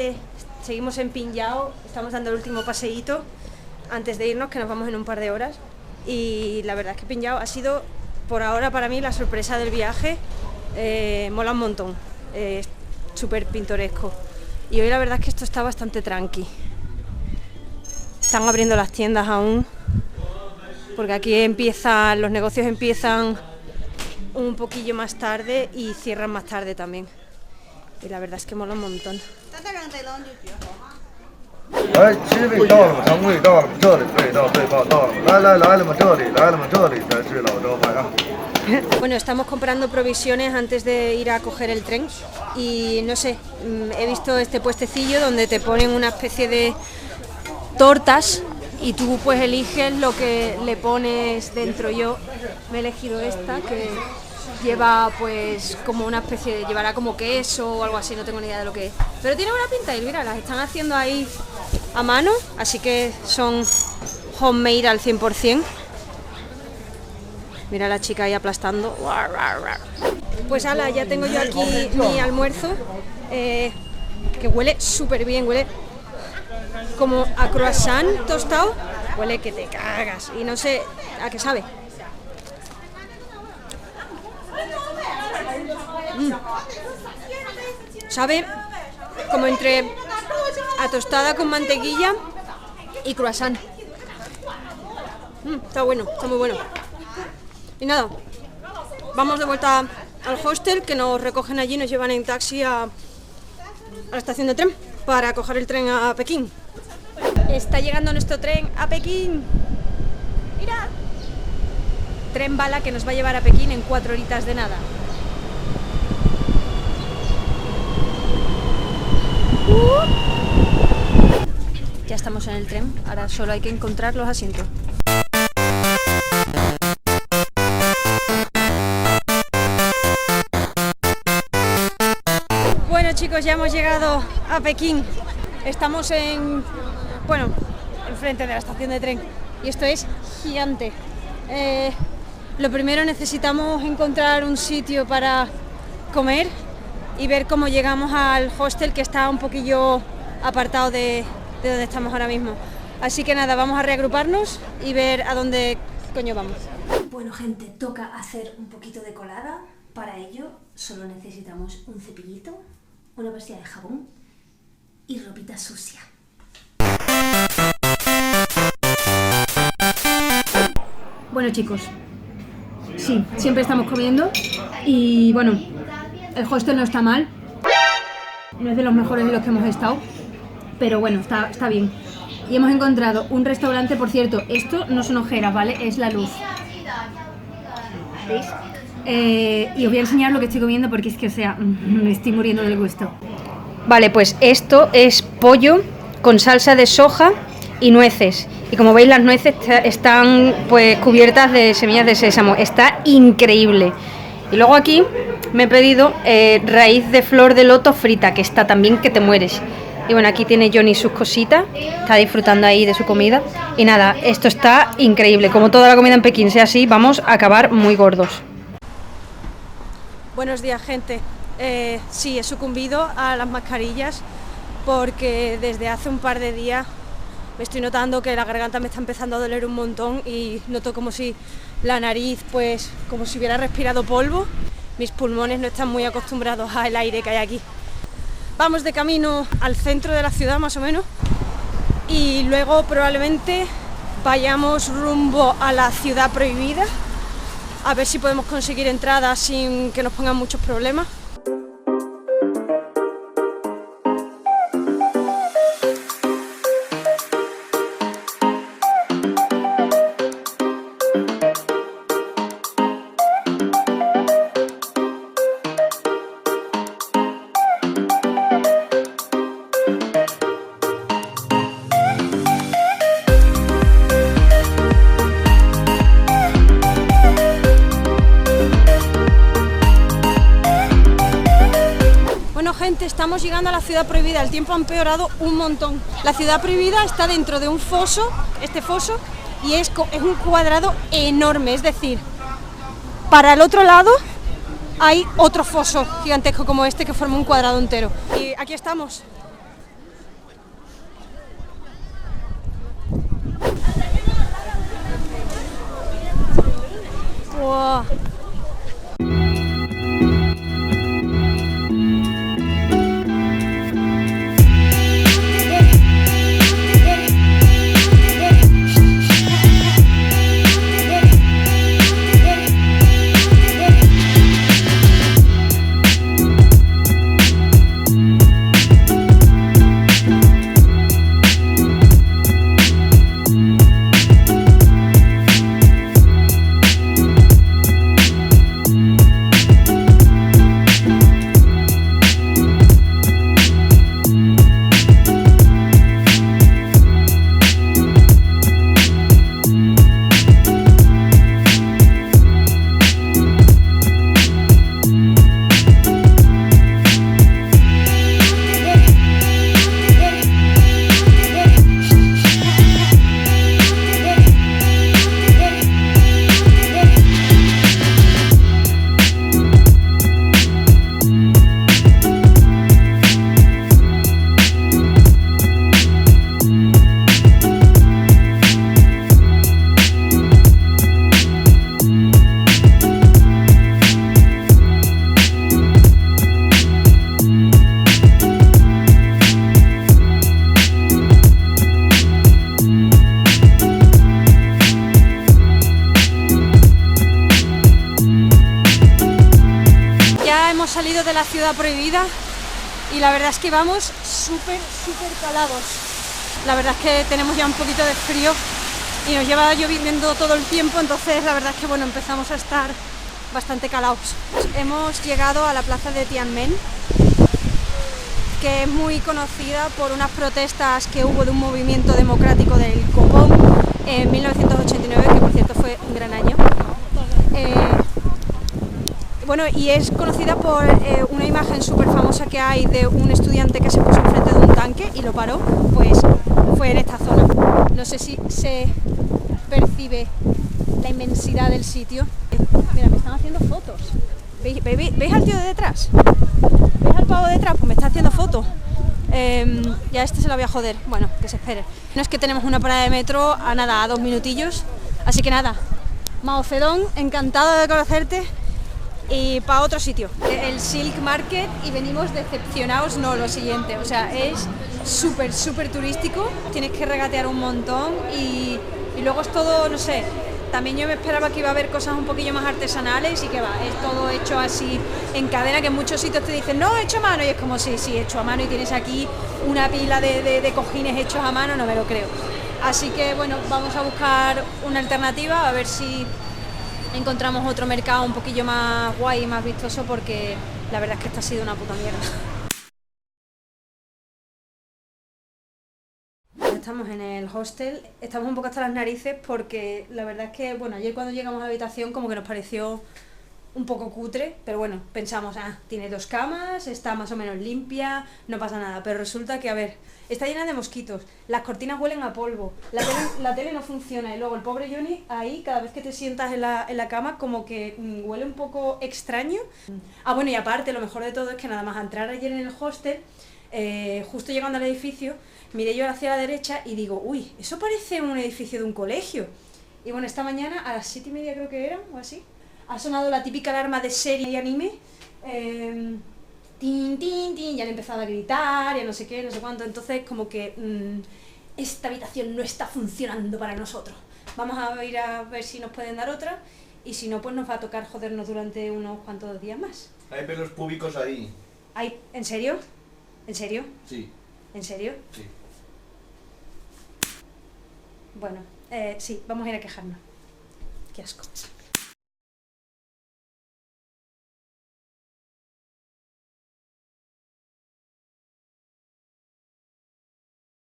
gente, seguimos en Pinhao, estamos dando el último paseíto antes de irnos, que nos vamos en un par de horas. Y la verdad es que Pinhao ha sido, por ahora para mí, la sorpresa del viaje. Mola un montón, súper pintoresco. Y hoy la verdad es que esto está bastante tranqui. Están abriendo las tiendas aún, porque aquí los negocios empiezan un poquillo más tarde y cierran más tarde también. Y la verdad es que mola un montón. Bueno, estamos comprando provisiones antes de ir a coger el tren y no sé, he visto este puestecillo donde te ponen una especie de tortas y tú pues eliges lo que le pones dentro. Yo me he elegido esta que lleva pues como una especie de, llevará como queso o algo así, no tengo ni idea de lo que es, pero tiene buena pinta y mira, las están haciendo ahí a mano, así que son homemade al 100%. Mira a la chica ahí aplastando. Pues ala, ya tengo yo aquí mi almuerzo, que huele súper bien, huele como a croissant tostado, huele que te cagas y no sé a qué sabe. Sabe como entre a tostada con mantequilla y croissant. Está bueno, está muy bueno. Y nada, vamos de vuelta al hostel, que nos recogen allí, nos llevan en taxi a la estación de tren para coger el tren a Pekín. Está llegando nuestro tren a Pekín. Mira, tren bala que nos va a llevar a Pekín en 4 horitas de nada. Ya estamos en el tren, ahora solo hay que encontrar los asientos. Bueno chicos, ya hemos llegado a Pekín. Estamos enfrente de la estación de tren y esto es gigante. Lo primero, necesitamos encontrar un sitio para comer y ver cómo llegamos al hostel, que está un poquillo apartado de donde estamos ahora mismo. Así que nada, vamos a reagruparnos y ver a dónde coño vamos. Bueno gente, toca hacer un poquito de colada. Para ello solo necesitamos un cepillito, una pastilla de jabón y ropita sucia. Bueno chicos, sí, siempre estamos comiendo y bueno, el hostel no está mal, no es de los mejores en los que hemos estado, pero bueno, está bien. Y hemos encontrado un restaurante, por cierto, esto no son ojeras, ¿vale? Es la luz. ¿Veis? Y os voy a enseñar lo que estoy comiendo porque es que, o sea, me estoy muriendo del gusto. Vale, pues esto es pollo con salsa de soja y nueces. Y como veis, las nueces están pues cubiertas de semillas de sésamo. Está increíble. Y luego aquí me he pedido raíz de flor de loto frita, que está también que te mueres. Y bueno, aquí tiene Johnny sus cositas, está disfrutando ahí de su comida. Y nada, esto está increíble. Como toda la comida en Pekín sea así, vamos a acabar muy gordos. Buenos días, gente. Sí, he sucumbido a las mascarillas porque desde hace un par de días me estoy notando que la garganta me está empezando a doler un montón y noto como si la nariz, pues, como si hubiera respirado polvo. Mis pulmones no están muy acostumbrados al aire que hay aquí. Vamos de camino al centro de la ciudad, más o menos, y luego probablemente vayamos rumbo a la ciudad prohibida, a ver si podemos conseguir entradas sin que nos pongan muchos problemas. Gente, estamos llegando a la ciudad prohibida, el tiempo ha empeorado un montón. La ciudad prohibida está dentro de un foso, este foso, y es un cuadrado enorme, es decir, para el otro lado hay otro foso gigantesco como este que forma un cuadrado entero. Y aquí estamos, Wow. Salido de la ciudad prohibida y la verdad es que vamos súper calados. La verdad es que tenemos ya un poquito de frío y nos lleva lloviendo todo el tiempo, entonces la verdad es que bueno, empezamos a estar bastante calados. Hemos llegado a la plaza de Tiananmen, que es muy conocida por unas protestas que hubo de un movimiento democrático del Kowloon en 1989, que por cierto fue un gran año. Bueno, y es conocida por una imagen súper famosa que hay de un estudiante que se puso enfrente de un tanque y lo paró, pues fue en esta zona. No sé si se percibe la inmensidad del sitio. Mira, me están haciendo fotos. ¿Veis al tío de detrás? ¿Veis al pavo de detrás? Pues me está haciendo fotos. Ya este se la voy a joder. Bueno, que se espere. No es que tenemos una parada de metro a nada, a 2 minutillos. Así que nada, Mao Zedong, encantado de conocerte. Y para otro sitio, el Silk Market, y venimos decepcionados, no, lo siguiente, o sea, es súper turístico, tienes que regatear un montón y luego es todo, no sé, también yo me esperaba que iba a haber cosas un poquillo más artesanales y que va, es todo hecho así en cadena, que en muchos sitios te dicen, no, hecho a mano, y es como, sí, hecho a mano, y tienes aquí una pila de cojines hechos a mano, no me lo creo. Así que bueno, vamos a buscar una alternativa, a ver si encontramos otro mercado un poquillo más guay y más vistoso, porque la verdad es que esta ha sido una puta mierda. Estamos en el hostel, estamos un poco hasta las narices porque la verdad es que, bueno, ayer cuando llegamos a la habitación como que nos pareció un poco cutre, pero bueno, pensamos, tiene 2 camas, está más o menos limpia, no pasa nada, pero resulta que, a ver, está llena de mosquitos, las cortinas huelen a polvo, la tele no funciona, y luego el pobre Johnny ahí, cada vez que te sientas en la cama, como que huele un poco extraño. Bueno, y aparte, lo mejor de todo es que nada más a entrar ayer en el hostel, justo llegando al edificio, miré yo hacia la derecha y digo, uy, eso parece un edificio de un colegio. Y bueno, esta mañana a las 7:30 creo que eran, o así, ha sonado la típica alarma de serie y anime, tin, tin, tin, ya han empezado a gritar, ya no sé qué, no sé cuánto, entonces como que esta habitación no está funcionando para nosotros. Vamos a ir a ver si nos pueden dar otra, y si no, pues nos va a tocar jodernos durante unos cuantos días más. Hay pelos públicos ahí. ¿En serio? ¿En serio? Sí. ¿En serio? Sí. Bueno, sí, vamos a ir a quejarnos. Qué asco.